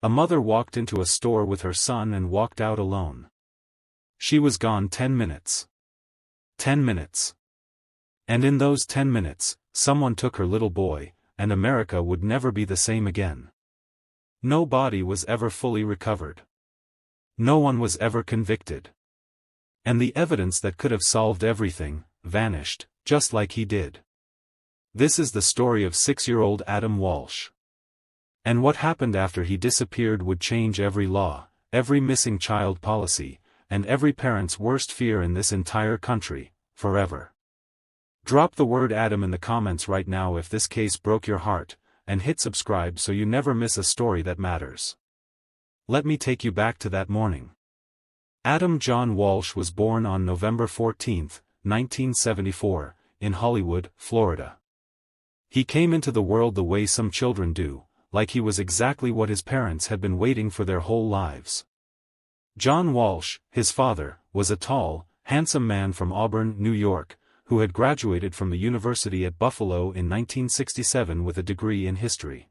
A mother walked into a store with her son and walked out alone. She was gone 10 minutes. 10 minutes. And in those 10 minutes, someone took her little boy, and America would never be the same again. No body was ever fully recovered. No one was ever convicted. And the evidence that could have solved everything vanished, just like he did. This is the story of 6-year-old Adam Walsh. And what happened after he disappeared would change every law, every missing child policy, and every parent's worst fear in this entire country, forever. Drop the word Adam in the comments right now if this case broke your heart, and hit subscribe so you never miss a story that matters. Let me take you back to that morning. Adam John Walsh was born on November 14, 1974, in Hollywood, Florida. He came into the world the way some children do, like he was exactly what his parents had been waiting for their whole lives. John Walsh, his father, was a tall, handsome man from Auburn, New York, who had graduated from the University at Buffalo in 1967 with a degree in history.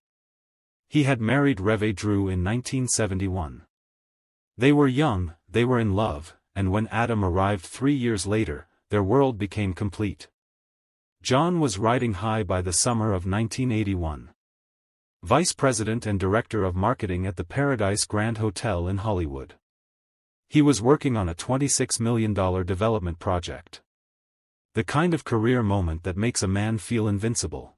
He had married Reve Drew in 1971. They were young, they were in love, and when Adam arrived 3 years later, their world became complete. John was riding high by the summer of 1981. Vice President and Director of Marketing at the Paradise Grand Hotel in Hollywood. He was working on a $26 million development project. The kind of career moment that makes a man feel invincible.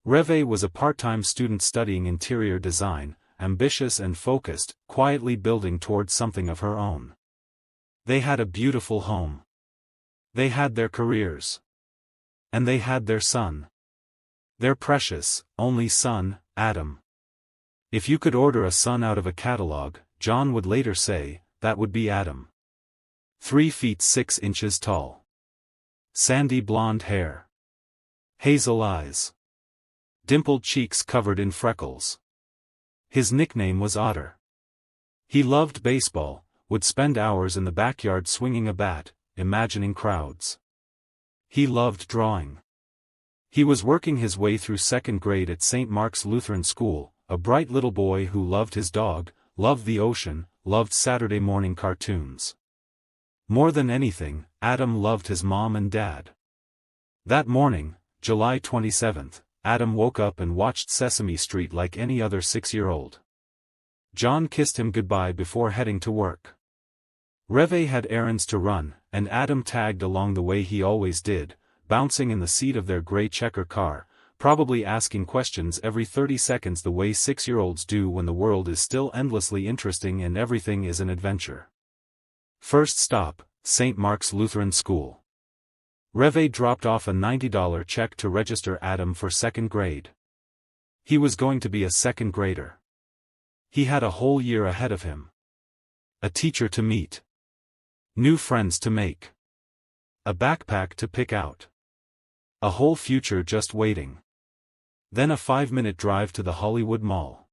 Reve was a part-time student studying interior design, ambitious and focused, quietly building towards something of her own. They had a beautiful home. They had their careers. And they had their son. Their precious, only son, Adam. If you could order a son out of a catalog, John would later say, that would be Adam. 3 feet 6 inches tall. Sandy blonde hair. Hazel eyes. Dimpled cheeks covered in freckles. His nickname was Otter. He loved baseball, would spend hours in the backyard swinging a bat, imagining crowds. He loved drawing. He was working his way through 2nd grade at St. Mark's Lutheran School, a bright little boy who loved his dog, loved the ocean, loved Saturday morning cartoons. More than anything, Adam loved his mom and dad. That morning, July 27th, Adam woke up and watched Sesame Street like any other 6-year-old. John kissed him goodbye before heading to work. Reve had errands to run, and Adam tagged along the way he always did, bouncing in the seat of their gray checker car, probably asking questions every 30 seconds the way 6-year-olds do when the world is still endlessly interesting and everything is an adventure. First stop, St. Mark's Lutheran School. Reve dropped off a $90 check to register Adam for 2nd grade. He was going to be a 2nd grader. He had a whole year ahead of him. A teacher to meet. New friends to make. A backpack to pick out. A whole future just waiting. Then a 5-minute drive to the Hollywood Mall.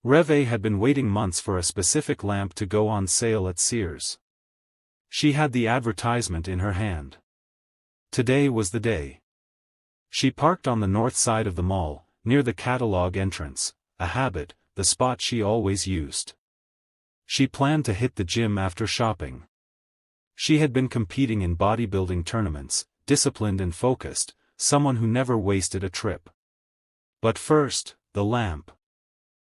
Reve had been waiting months for a specific lamp to go on sale at Sears. She had the advertisement in her hand. Today was the day. She parked on the north side of the mall, near the catalog entrance, a habit, the spot she always used. She planned to hit the gym after shopping. She had been competing in bodybuilding tournaments, disciplined and focused, someone who never wasted a trip. But first, the lamp.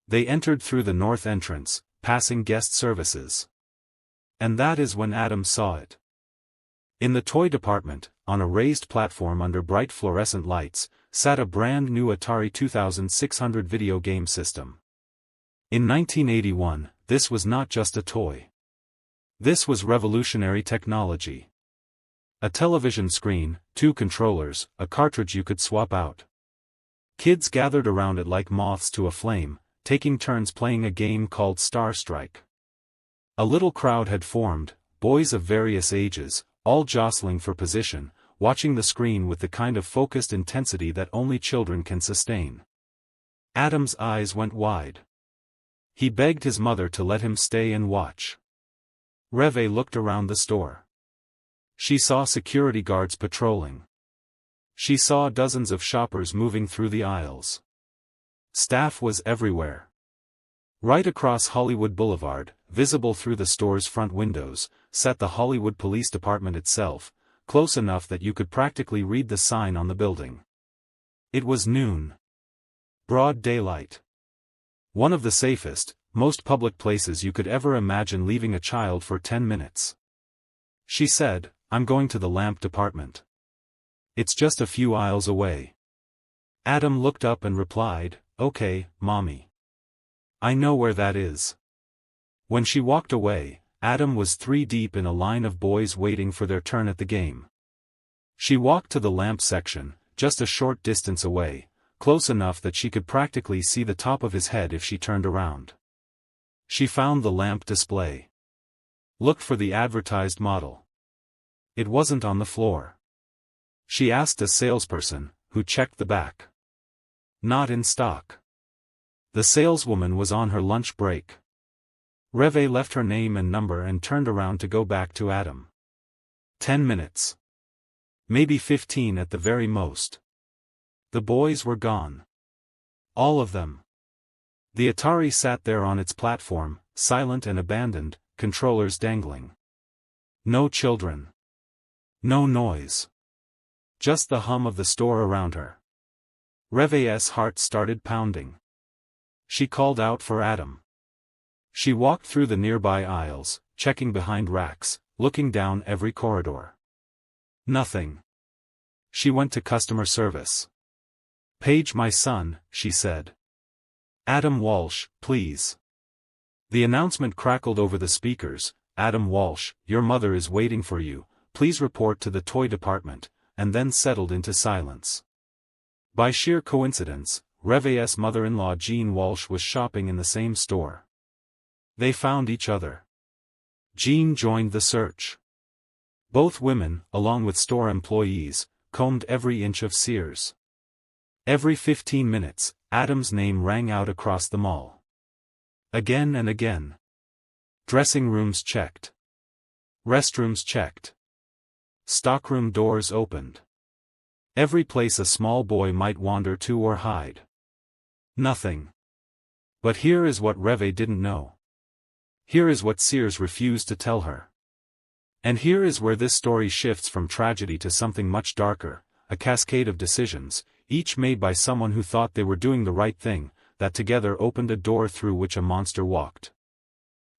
They entered through the north entrance, passing guest services. And that is when Adam saw it. In the toy department, on a raised platform under bright fluorescent lights, sat a brand new Atari 2600 video game system. In 1981, this was not just a toy. This was revolutionary technology. A television screen, 2 controllers, a cartridge you could swap out. Kids gathered around it like moths to a flame, taking turns playing a game called Star Strike. A little crowd had formed, boys of various ages, all jostling for position, watching the screen with the kind of focused intensity that only children can sustain. Adam's eyes went wide. He begged his mother to let him stay and watch. Reve looked around the store. She saw security guards patrolling. She saw dozens of shoppers moving through the aisles. Staff was everywhere. Right across Hollywood Boulevard, visible through the store's front windows, sat the Hollywood Police Department itself, close enough that you could practically read the sign on the building. It was noon. Broad daylight. One of the safest, most public places you could ever imagine leaving a child for 10 minutes. She said, "I'm going to the lamp department. It's just a few aisles away." Adam looked up and replied, "Okay, Mommy. I know where that is." When she walked away, Adam was 3 deep in a line of boys waiting for their turn at the game. She walked to the lamp section, just a short distance away, close enough that she could practically see the top of his head if she turned around. She found the lamp display. Looked for the advertised model. It wasn't on the floor. She asked a salesperson, who checked the back. Not in stock. The saleswoman was on her lunch break. Reve left her name and number and turned around to go back to Adam. 10 minutes. Maybe 15 at the very most. The boys were gone. All of them. The Atari sat there on its platform, silent and abandoned, controllers dangling. No children. No noise. Just the hum of the store around her. Reve's heart started pounding. She called out for Adam. She walked through the nearby aisles, checking behind racks, looking down every corridor. Nothing. She went to customer service. "Page my son," she said. "Adam Walsh, please." The announcement crackled over the speakers, "Adam Walsh, your mother is waiting for you, please report to the toy department," and then settled into silence. By sheer coincidence, Reve's mother-in-law Jean Walsh was shopping in the same store. They found each other. Jean joined the search. Both women, along with store employees, combed every inch of Sears. Every 15 minutes, Adam's name rang out across the mall. Again and again. Dressing rooms checked. Restrooms checked. Stockroom doors opened. Every place a small boy might wander to or hide. Nothing. But here is what Reve didn't know. Here is what Sears refused to tell her. And here is where this story shifts from tragedy to something much darker, a cascade of decisions, each made by someone who thought they were doing the right thing, that together opened a door through which a monster walked.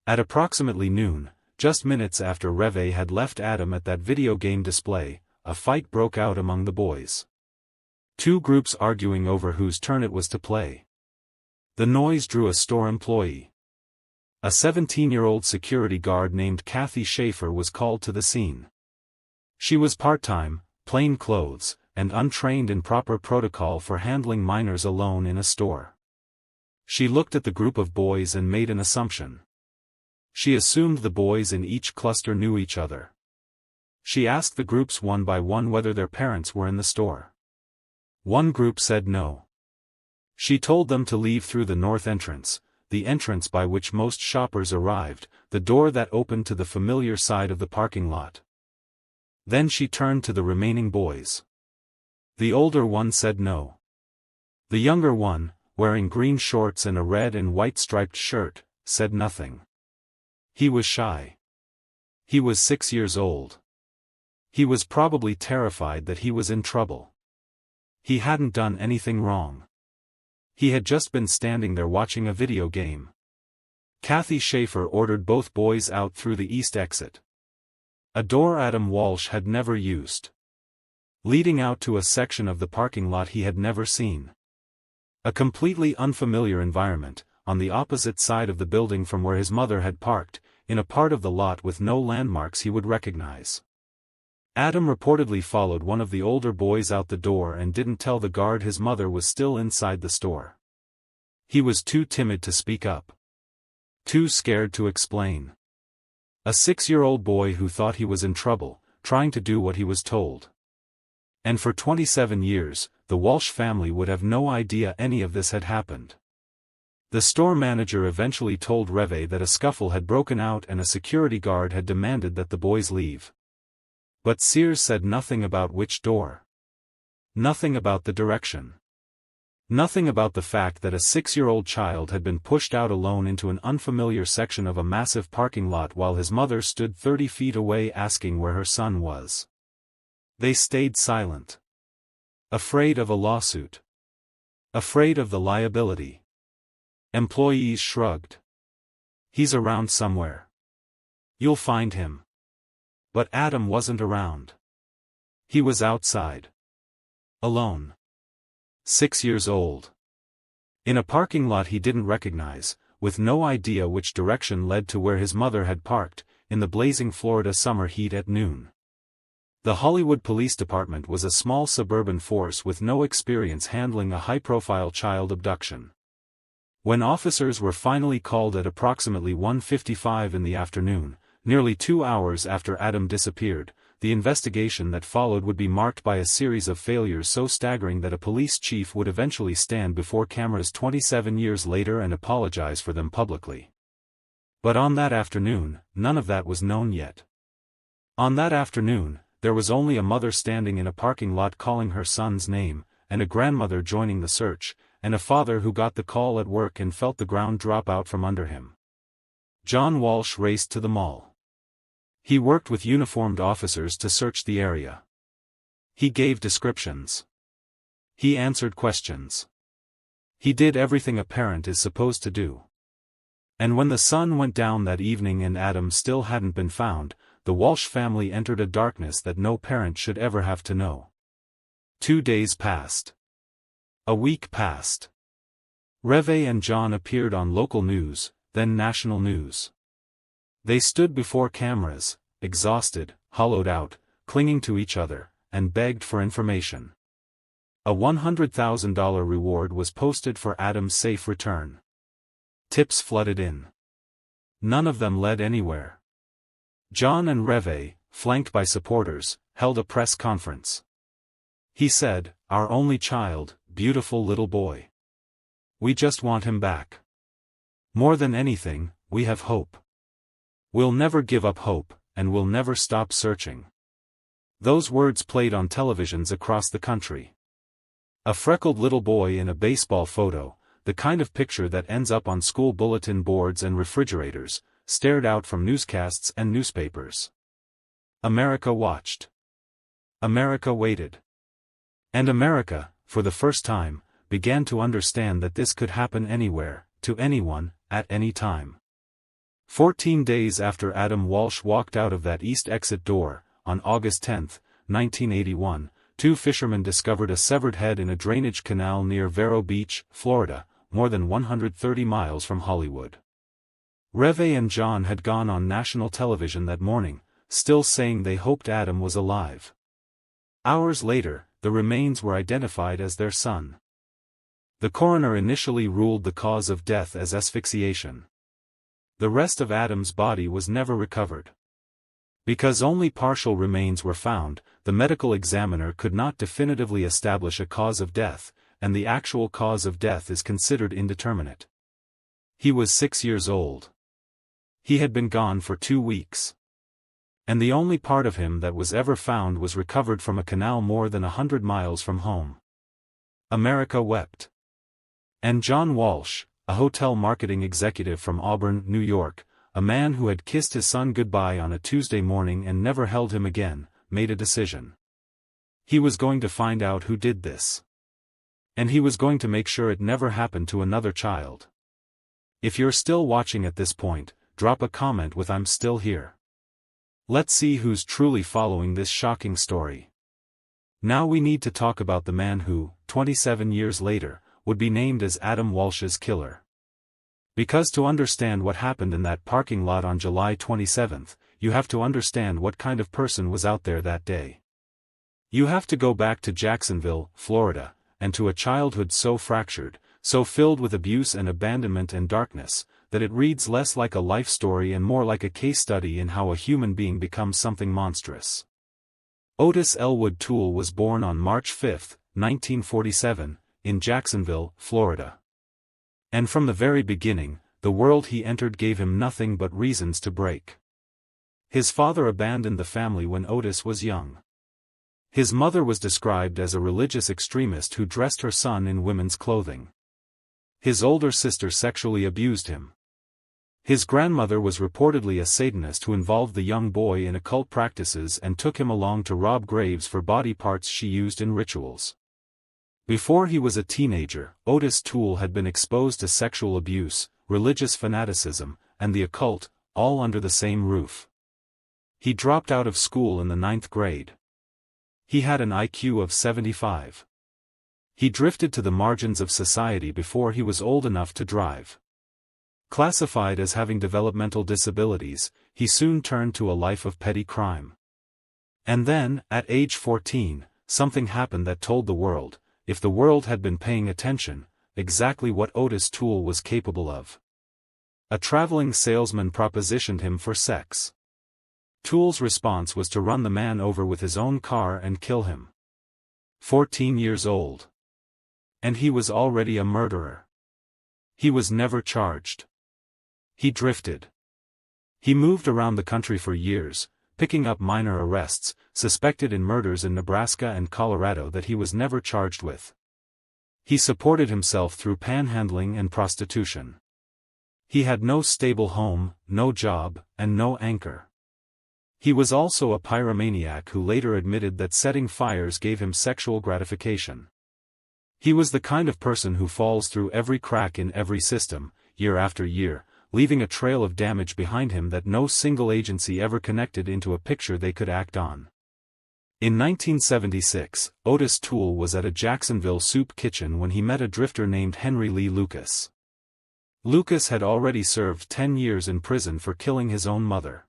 At approximately noon, just minutes after Reve had left Adam at that video game display, a fight broke out among the boys. 2 groups arguing over whose turn it was to play. The noise drew a store employee. A 17-year-old security guard named Kathy Schaefer was called to the scene. She was part-time, plain clothes, and untrained in proper protocol for handling minors alone in a store. She looked at the group of boys and made an assumption. She assumed the boys in each cluster knew each other. She asked the groups one by one whether their parents were in the store. One group said no. She told them to leave through the north entrance, the entrance by which most shoppers arrived, the door that opened to the familiar side of the parking lot. Then she turned to the remaining boys. The older one said no. The younger one, wearing green shorts and a red and white striped shirt, said nothing. He was shy. He was 6 years old. He was probably terrified that he was in trouble. He hadn't done anything wrong. He had just been standing there watching a video game. Kathy Schaefer ordered both boys out through the east exit. A door Adam Walsh had never used. Leading out to a section of the parking lot he had never seen. A completely unfamiliar environment, on the opposite side of the building from where his mother had parked, in a part of the lot with no landmarks he would recognize. Adam reportedly followed one of the older boys out the door and didn't tell the guard his mother was still inside the store. He was too timid to speak up. Too scared to explain. A 6-year-old boy who thought he was in trouble, trying to do what he was told. And for 27 years, the Walsh family would have no idea any of this had happened. The store manager eventually told Reve that a scuffle had broken out and a security guard had demanded that the boys leave. But Sears said nothing about which door. Nothing about the direction. Nothing about the fact that a 6-year-old child had been pushed out alone into an unfamiliar section of a massive parking lot while his mother stood 30 feet away asking where her son was. They stayed silent. Afraid of a lawsuit. Afraid of the liability. Employees shrugged. He's around somewhere. You'll find him. But Adam wasn't around. He was outside. Alone. 6 years old. In a parking lot he didn't recognize, with no idea which direction led to where his mother had parked, in the blazing Florida summer heat at noon. The Hollywood Police Department was a small suburban force with no experience handling a high-profile child abduction. When officers were finally called at approximately 1:55 in the afternoon, nearly 2 hours after Adam disappeared, the investigation that followed would be marked by a series of failures so staggering that a police chief would eventually stand before cameras 27 years later and apologize for them publicly. But on that afternoon, none of that was known yet. On that afternoon, there was only a mother standing in a parking lot calling her son's name, and a grandmother joining the search, and a father who got the call at work and felt the ground drop out from under him. John Walsh raced to the mall. He worked with uniformed officers to search the area. He gave descriptions. He answered questions. He did everything a parent is supposed to do. And when the sun went down that evening and Adam still hadn't been found, the Walsh family entered a darkness that no parent should ever have to know. 2 days passed. A week passed. Reve and John appeared on local news, then national news. They stood before cameras, exhausted, hollowed out, clinging to each other, and begged for information. A $100,000 reward was posted for Adam's safe return. Tips flooded in. None of them led anywhere. John and Reve, flanked by supporters, held a press conference. He said, "Our only child, beautiful little boy. We just want him back. More than anything, we have hope. We'll never give up hope, and we'll never stop searching." Those words played on televisions across the country. A freckled little boy in a baseball photo, the kind of picture that ends up on school bulletin boards and refrigerators, stared out from newscasts and newspapers. America watched. America waited. And America, for the first time, began to understand that this could happen anywhere, to anyone, at any time. 14 days after Adam Walsh walked out of that east exit door, on August 10, 1981, 2 fishermen discovered a severed head in a drainage canal near Vero Beach, Florida, more than 130 miles from Hollywood. Reve and John had gone on national television that morning, still saying they hoped Adam was alive. Hours later, the remains were identified as their son. The coroner initially ruled the cause of death as asphyxiation. The rest of Adam's body was never recovered. Because only partial remains were found, the medical examiner could not definitively establish a cause of death, and the actual cause of death is considered indeterminate. He was 6 years old. He had been gone for 2 weeks. And the only part of him that was ever found was recovered from a canal more than 100 miles from home. America wept. And John Walsh, a hotel marketing executive from Auburn, New York, a man who had kissed his son goodbye on a Tuesday morning and never held him again, made a decision. He was going to find out who did this. And he was going to make sure it never happened to another child. If you're still watching at this point, drop a comment with "I'm still here." Let's see who's truly following this shocking story. Now we need to talk about the man who, 27 years later, would be named as Adam Walsh's killer. Because to understand what happened in that parking lot on July 27, you have to understand what kind of person was out there that day. You have to go back to Jacksonville, Florida, and to a childhood so fractured, so filled with abuse and abandonment and darkness, that it reads less like a life story and more like a case study in how a human being becomes something monstrous. Otis Elwood Toole was born on March 5, 1947, in Jacksonville, Florida. And from the very beginning, the world he entered gave him nothing but reasons to break. His father abandoned the family when Otis was young. His mother was described as a religious extremist who dressed her son in women's clothing. His older sister sexually abused him. His grandmother was reportedly a Satanist who involved the young boy in occult practices and took him along to rob graves for body parts she used in rituals. Before he was a teenager, Otis Toole had been exposed to sexual abuse, religious fanaticism, and the occult, all under the same roof. He dropped out of school in the 9th grade. He had an IQ of 75. He drifted to the margins of society before he was old enough to drive. Classified as having developmental disabilities, he soon turned to a life of petty crime. And then, at age 14, something happened that told the world, if the world had been paying attention, exactly what Otis Toole was capable of. A traveling salesman propositioned him for sex. Toole's response was to run the man over with his own car and kill him. 14 years old. And he was already a murderer. He was never charged. He drifted. He moved around the country for years, picking up minor arrests, suspected in murders in Nebraska and Colorado that he was never charged with. He supported himself through panhandling and prostitution. He had no stable home, no job, and no anchor. He was also a pyromaniac who later admitted that setting fires gave him sexual gratification. He was the kind of person who falls through every crack in every system, year after year, leaving a trail of damage behind him that no single agency ever connected into a picture they could act on. In 1976, Otis Toole was at a Jacksonville soup kitchen when he met a drifter named Henry Lee Lucas. Lucas had already served 10 years in prison for killing his own mother.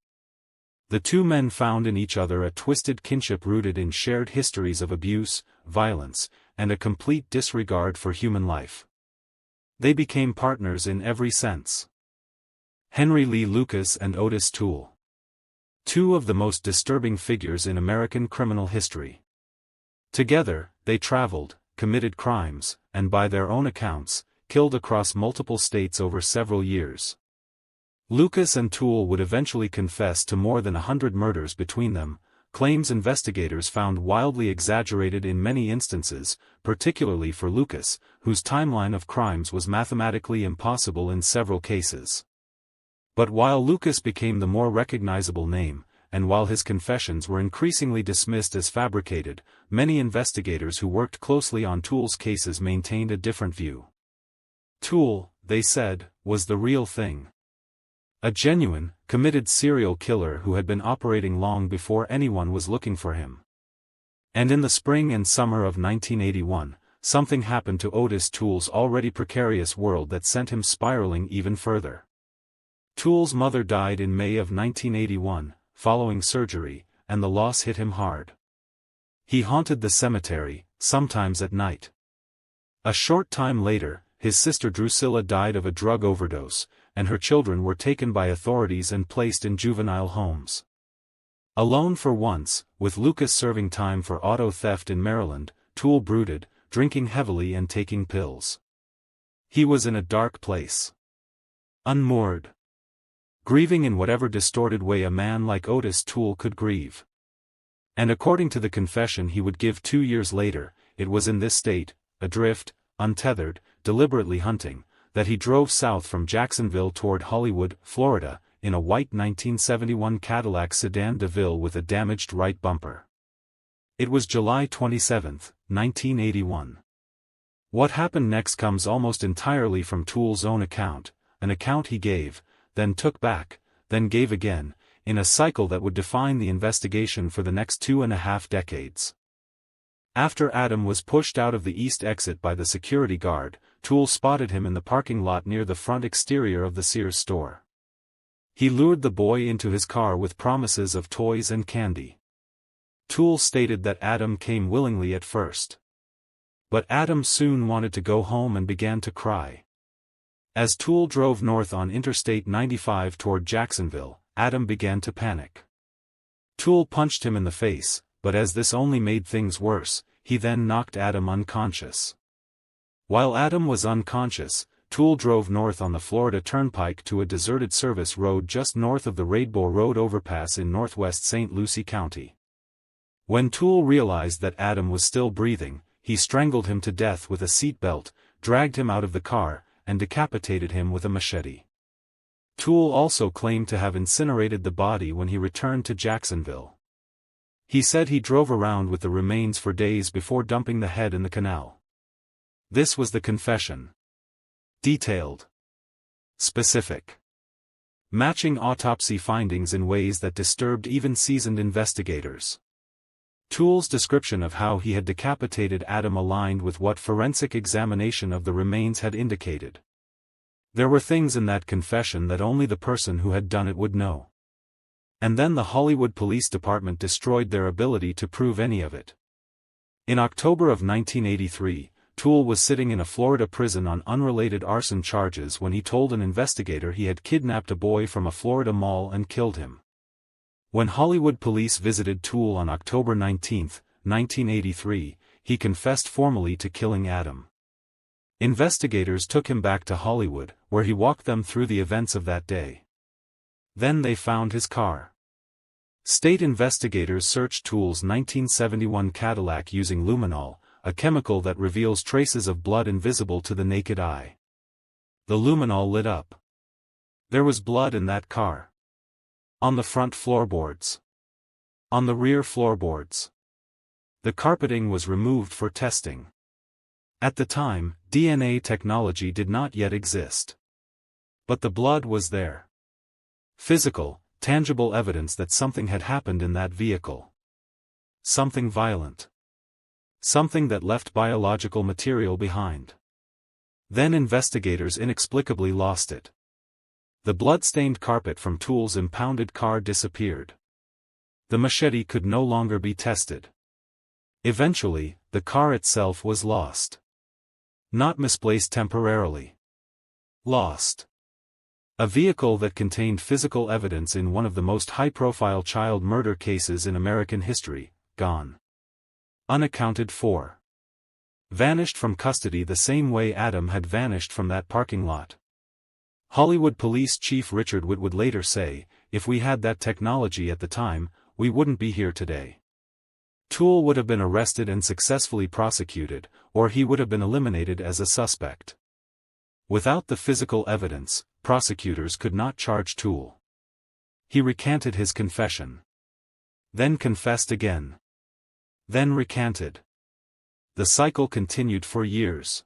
The two men found in each other a twisted kinship rooted in shared histories of abuse, violence, and a complete disregard for human life. They became partners in every sense. Henry Lee Lucas and Otis Toole. Two of the most disturbing figures in American criminal history. Together, they traveled, committed crimes, and by their own accounts, killed across multiple states over several years. Lucas and Toole would eventually confess to more than 100 murders between them, claims investigators found wildly exaggerated in many instances, particularly for Lucas, whose timeline of crimes was mathematically impossible in several cases. But while Lucas became the more recognizable name, and while his confessions were increasingly dismissed as fabricated, many investigators who worked closely on Toole's cases maintained a different view. Toole, they said, was the real thing. A genuine, committed serial killer who had been operating long before anyone was looking for him. And in the spring and summer of 1981, something happened to Otis Toole's already precarious world that sent him spiraling even further. Toole's mother died in May of 1981, following surgery, and the loss hit him hard. He haunted the cemetery, sometimes at night. A short time later, his sister Drusilla died of a drug overdose, and her children were taken by authorities and placed in juvenile homes. Alone for once, with Lucas serving time for auto theft in Maryland, Toole brooded, drinking heavily and taking pills. He was in a dark place. Unmoored. Grieving in whatever distorted way a man like Otis Toole could grieve. And according to the confession he would give 2 years later, it was in this state, adrift, untethered, deliberately hunting, that he drove south from Jacksonville toward Hollywood, Florida, in a white 1971 Cadillac sedan DeVille with a damaged right bumper. It was July 27, 1981. What happened next comes almost entirely from Toole's own account, an account he gave, then took back, then gave again, in a cycle that would define the investigation for the next 2.5 decades. After Adam was pushed out of the east exit by the security guard, Toole spotted him in the parking lot near the front exterior of the Sears store. He lured the boy into his car with promises of toys and candy. Toole stated that Adam came willingly at first. But Adam soon wanted to go home and began to cry. As Toole drove north on Interstate 95 toward Jacksonville, Adam began to panic. Toole punched him in the face, but as this only made things worse, he then knocked Adam unconscious. While Adam was unconscious, Toole drove north on the Florida Turnpike to a deserted service road just north of the Raidbo Road overpass in northwest St. Lucie County. When Toole realized that Adam was still breathing, he strangled him to death with a seat belt, dragged him out of the car, and decapitated him with a machete. Toole also claimed to have incinerated the body when he returned to Jacksonville. He said he drove around with the remains for days before dumping the head in the canal. This was the confession. Detailed. Specific. Matching autopsy findings in ways that disturbed even seasoned investigators. Toole's description of how he had decapitated Adam aligned with what forensic examination of the remains had indicated. There were things in that confession that only the person who had done it would know. And then the Hollywood Police Department destroyed their ability to prove any of it. In October of 1983, Toole was sitting in a Florida prison on unrelated arson charges when he told an investigator he had kidnapped a boy from a Florida mall and killed him. When Hollywood police visited Toole on October 19, 1983, he confessed formally to killing Adam. Investigators took him back to Hollywood, where he walked them through the events of that day. Then they found his car. State investigators searched Toole's 1971 Cadillac using luminol, a chemical that reveals traces of blood invisible to the naked eye. The luminol lit up. There was blood in that car. On the front floorboards. On the rear floorboards. The carpeting was removed for testing. At the time, DNA technology did not yet exist. But the blood was there. Physical, tangible evidence that something had happened in that vehicle. Something violent. Something that left biological material behind. Then investigators inexplicably lost it. The blood-stained carpet from Toole's impounded car disappeared. The machete could no longer be tested. Eventually, the car itself was lost. Not misplaced temporarily. Lost. A vehicle that contained physical evidence in one of the most high-profile child murder cases in American history, gone. Unaccounted for. Vanished from custody the same way Adam had vanished from that parking lot. Hollywood Police Chief Richard Witt would later say, "If we had that technology at the time, we wouldn't be here today." Toole would have been arrested and successfully prosecuted, or he would have been eliminated as a suspect. Without the physical evidence, prosecutors could not charge Toole. He recanted his confession. Then confessed again. Then recanted. The cycle continued for years.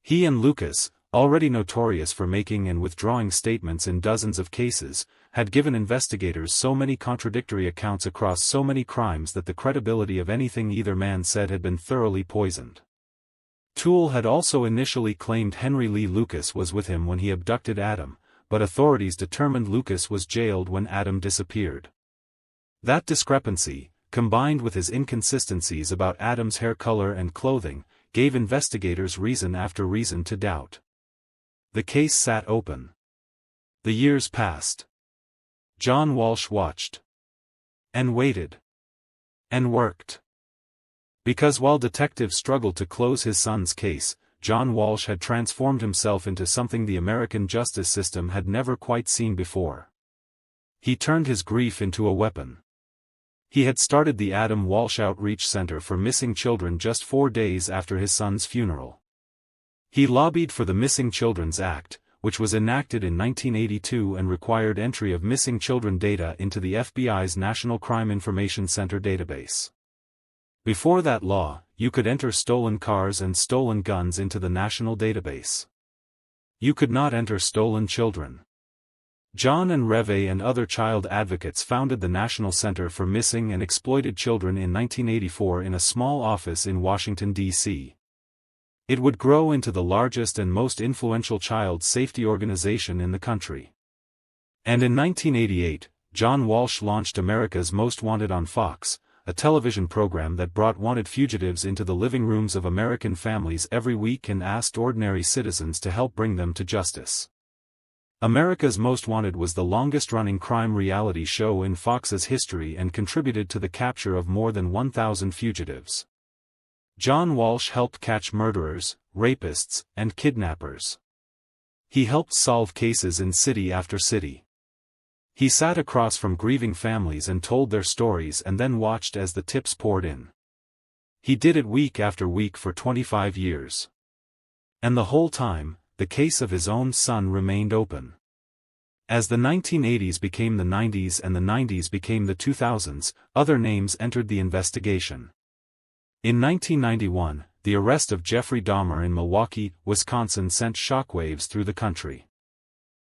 He and Lucas, already notorious for making and withdrawing statements in dozens of cases, had given investigators so many contradictory accounts across so many crimes that the credibility of anything either man said had been thoroughly poisoned. Toole had also initially claimed Henry Lee Lucas was with him when he abducted Adam, but authorities determined Lucas was jailed when Adam disappeared. That discrepancy, combined with his inconsistencies about Adam's hair color and clothing, gave investigators reason after reason to doubt. The case sat open. The years passed. John Walsh watched. And waited. And worked. Because while detectives struggled to close his son's case, John Walsh had transformed himself into something the American justice system had never quite seen before. He turned his grief into a weapon. He had started the ADAM WALSH Outreach Center for Missing Children just 4 days after his son's funeral. He lobbied for the Missing Children's Act, which was enacted in 1982 and required entry of missing children data into the FBI's National Crime Information Center database. Before that law, you could enter stolen cars and stolen guns into the national database. You could not enter stolen children. John and Reve and other child advocates founded the National Center for Missing and Exploited Children in 1984 in a small office in Washington, D.C. It would grow into the largest and most influential child safety organization in the country. And in 1988, John Walsh launched America's Most Wanted on Fox, a television program that brought wanted fugitives into the living rooms of American families every week and asked ordinary citizens to help bring them to justice. America's Most Wanted was the longest-running crime reality show in Fox's history and contributed to the capture of more than 1,000 fugitives. John Walsh helped catch murderers, rapists, and kidnappers. He helped solve cases in city after city. He sat across from grieving families and told their stories and then watched as the tips poured in. He did it week after week for 25 years. And the whole time, the case of his own son remained open. As the 1980s became the 90s and the 90s became the 2000s, other names entered the investigation. In 1991, the arrest of Jeffrey Dahmer in Milwaukee, Wisconsin sent shockwaves through the country.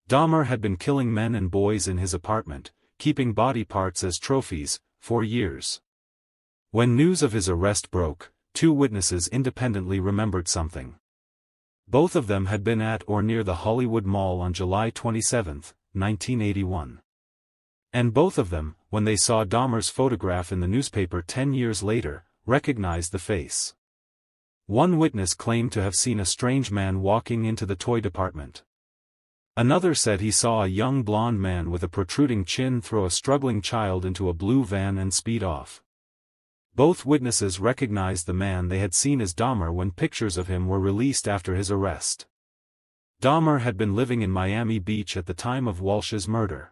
Dahmer had been killing men and boys in his apartment, keeping body parts as trophies, for years. When news of his arrest broke, two witnesses independently remembered something. Both of them had been at or near the Hollywood Mall on July 27, 1981. And both of them, when they saw Dahmer's photograph in the newspaper 10 years later, recognized the face. One witness claimed to have seen a strange man walking into the toy department. Another said he saw a young blond man with a protruding chin throw a struggling child into a blue van and speed off. Both witnesses recognized the man they had seen as Dahmer when pictures of him were released after his arrest. Dahmer had been living in Miami Beach at the time of Walsh's murder.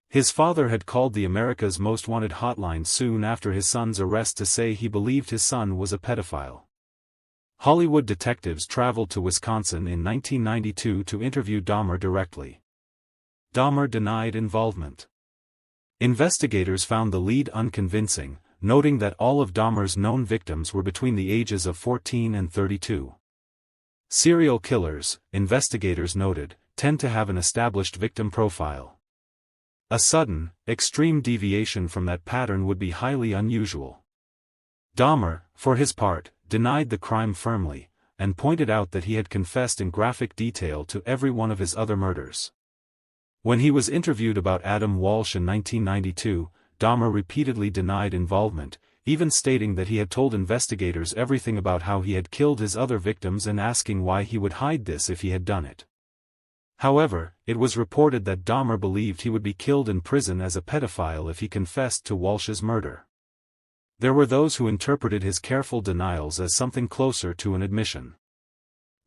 His father had called the America's Most Wanted hotline soon after his son's arrest to say he believed his son was a pedophile. Hollywood detectives traveled to Wisconsin in 1992 to interview Dahmer directly. Dahmer denied involvement. Investigators found the lead unconvincing, noting that all of Dahmer's known victims were between the ages of 14 and 32. Serial killers, investigators noted, tend to have an established victim profile. A sudden, extreme deviation from that pattern would be highly unusual. Dahmer, for his part, denied the crime firmly, and pointed out that he had confessed in graphic detail to every one of his other murders. When he was interviewed about Adam Walsh in 1992, Dahmer repeatedly denied involvement, even stating that he had told investigators everything about how he had killed his other victims and asking why he would hide this if he had done it. However, it was reported that Dahmer believed he would be killed in prison as a pedophile if he confessed to Walsh's murder. There were those who interpreted his careful denials as something closer to an admission.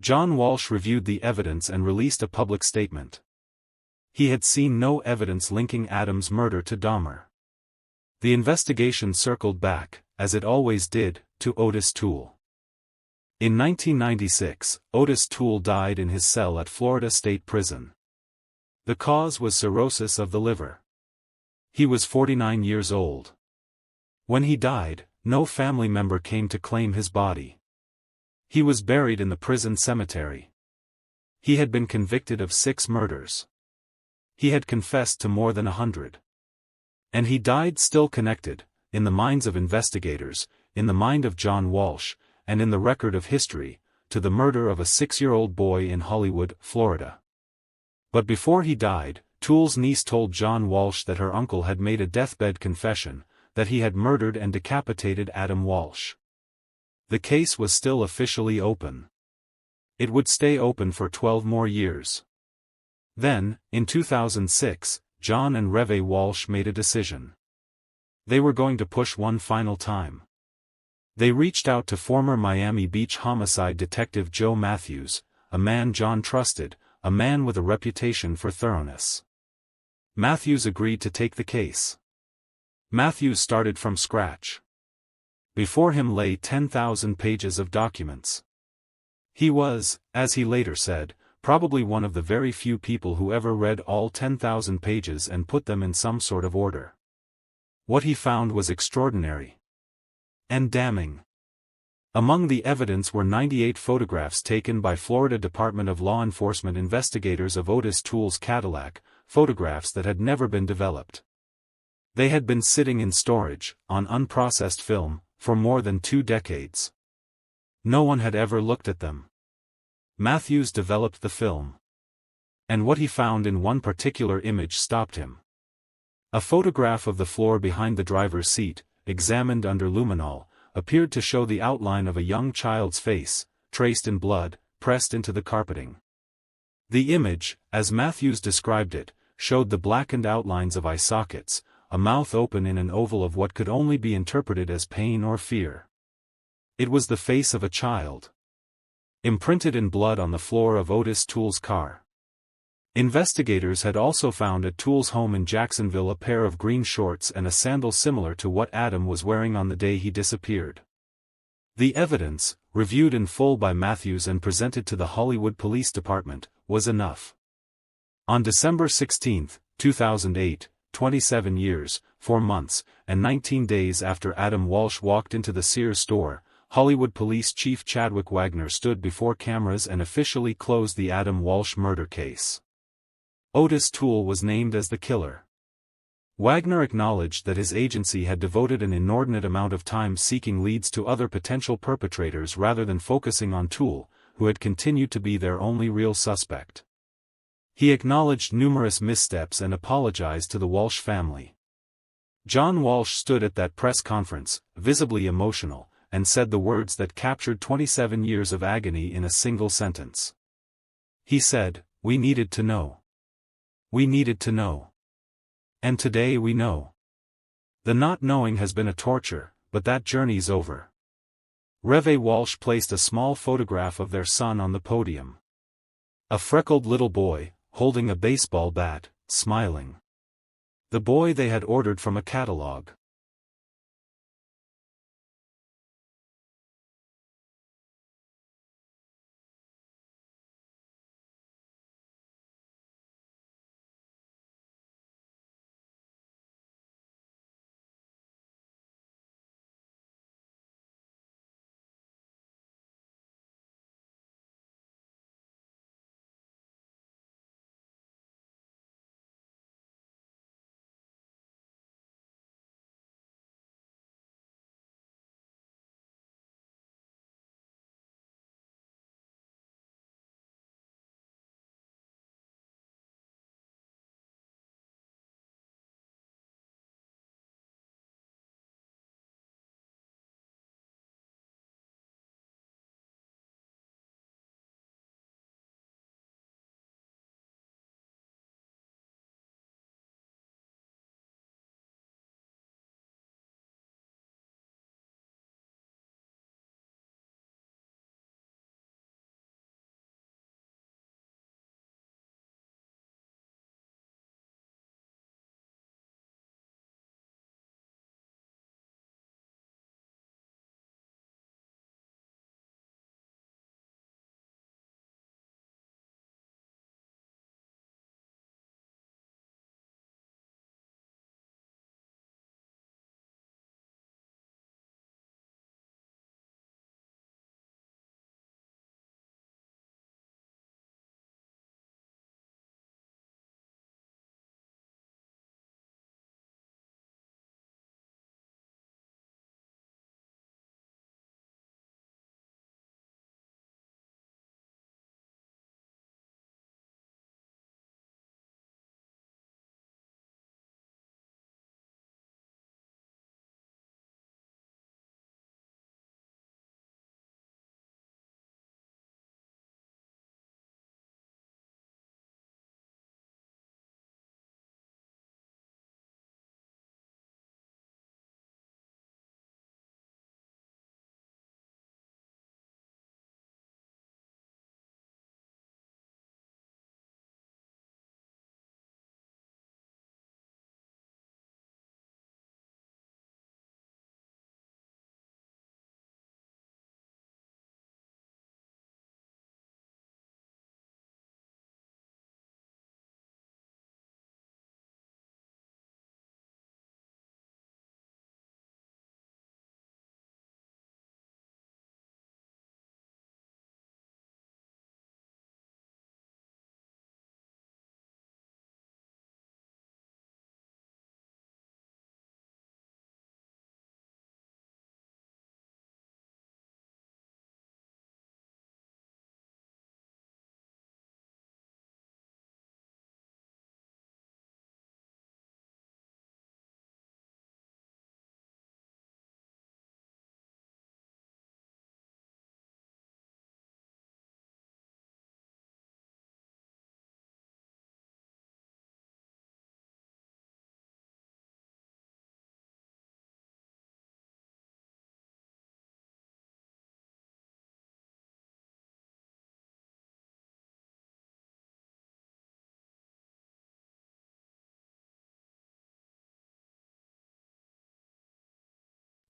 John Walsh reviewed the evidence and released a public statement. He had seen no evidence linking Adam's murder to Dahmer. The investigation circled back, as it always did, to Otis Toole. In 1996, Otis Toole died in his cell at Florida State Prison. The cause was cirrhosis of the liver. He was 49 years old. When he died, no family member came to claim his body. He was buried in the prison cemetery. He had been convicted of 6 murders. He had confessed to more than 100. And he died still connected, in the minds of investigators, in the mind of John Walsh, and in the record of history, to the murder of a 6-year-old boy in Hollywood, Florida. But before he died, Toole's niece told John Walsh that her uncle had made a deathbed confession, that he had murdered and decapitated Adam Walsh. The case was still officially open. It would stay open for 12 more years. Then, in 2006, John and Reve Walsh made a decision. They were going to push one final time. They reached out to former Miami Beach homicide detective Joe Matthews, a man John trusted, a man with a reputation for thoroughness. Matthews agreed to take the case. Matthews started from scratch. Before him lay 10,000 pages of documents. He was, as he later said, probably one of the very few people who ever read all 10,000 pages and put them in some sort of order. What he found was extraordinary. And damning. Among the evidence were 98 photographs taken by Florida Department of Law Enforcement investigators of Otis Toole's Cadillac, photographs that had never been developed. They had been sitting in storage, on unprocessed film, for more than 2 decades. No one had ever looked at them. Matthews developed the film. And what he found in one particular image stopped him. A photograph of the floor behind the driver's seat, examined under luminol, appeared to show the outline of a young child's face, traced in blood, pressed into the carpeting. The image, as Matthews described it, showed the blackened outlines of eye sockets, a mouth open in an oval of what could only be interpreted as pain or fear. It was the face of a child. Imprinted in blood on the floor of Otis Toole's car. Investigators had also found at Toole's home in Jacksonville a pair of green shorts and a sandal similar to what Adam was wearing on the day he disappeared. The evidence, reviewed in full by Matthews and presented to the Hollywood Police Department, was enough. On December 16, 2008, 27 years, 4 months, and 19 days after Adam Walsh walked into the Sears store, Hollywood Police Chief Chadwick Wagner stood before cameras and officially closed the Adam Walsh murder case. Otis Toole was named as the killer. Wagner acknowledged that his agency had devoted an inordinate amount of time seeking leads to other potential perpetrators rather than focusing on Toole, who had continued to be their only real suspect. He acknowledged numerous missteps and apologized to the Walsh family. John Walsh stood at that press conference, visibly emotional, and said the words that captured 27 years of agony in a single sentence. He said, "We needed to know. We needed to know. And today we know. The not knowing has been a torture, but that journey's over." Reve Walsh placed a small photograph of their son on the podium. A freckled little boy, holding a baseball bat, smiling. The boy they had ordered from a catalog.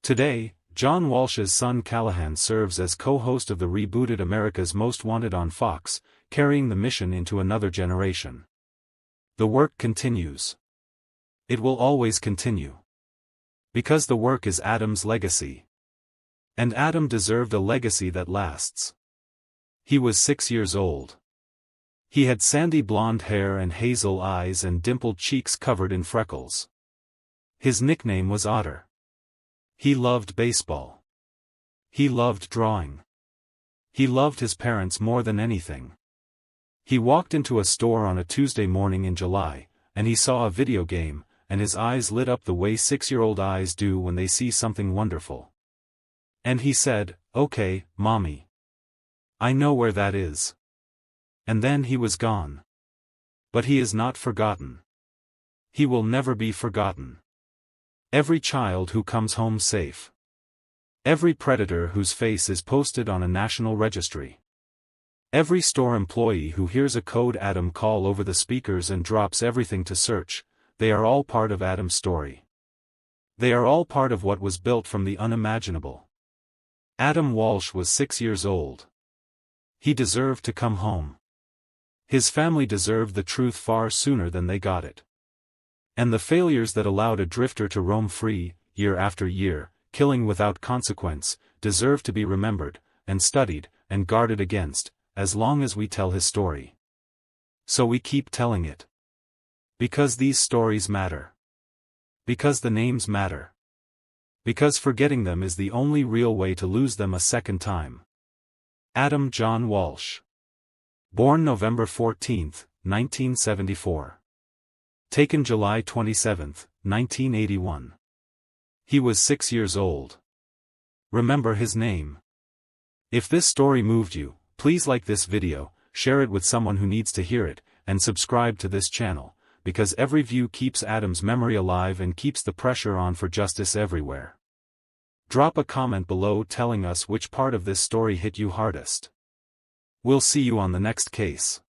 Today, John Walsh's son Callahan serves as co-host of the rebooted America's Most Wanted on Fox, carrying the mission into another generation. The work continues. It will always continue. Because the work is Adam's legacy. And Adam deserved a legacy that lasts. He was 6 years old. He had sandy blonde hair and hazel eyes and dimpled cheeks covered in freckles. His nickname was Otter. He loved baseball. He loved drawing. He loved his parents more than anything. He walked into a store on a Tuesday morning in July, and he saw a video game, and his eyes lit up the way 6-year-old eyes do when they see something wonderful. And he said, "Okay, Mommy. I know where that is." And then he was gone. But he is not forgotten. He will never be forgotten. Every child who comes home safe. Every predator whose face is posted on a national registry. Every store employee who hears a code Adam call over the speakers and drops everything to search, they are all part of Adam's story. They are all part of what was built from the unimaginable. Adam Walsh was 6 years old. He deserved to come home. His family deserved the truth far sooner than they got it. And the failures that allowed a drifter to roam free, year after year, killing without consequence, deserve to be remembered, and studied, and guarded against, as long as we tell his story. So we keep telling it. Because these stories matter. Because the names matter. Because forgetting them is the only real way to lose them a second time. Adam John Walsh. Born November 14, 1974. Taken July 27, 1981. He was 6 years old. Remember his name. If this story moved you, please like this video, share it with someone who needs to hear it, and subscribe to this channel, because every view keeps Adam's memory alive and keeps the pressure on for justice everywhere. Drop a comment below telling us which part of this story hit you hardest. We'll see you on the next case.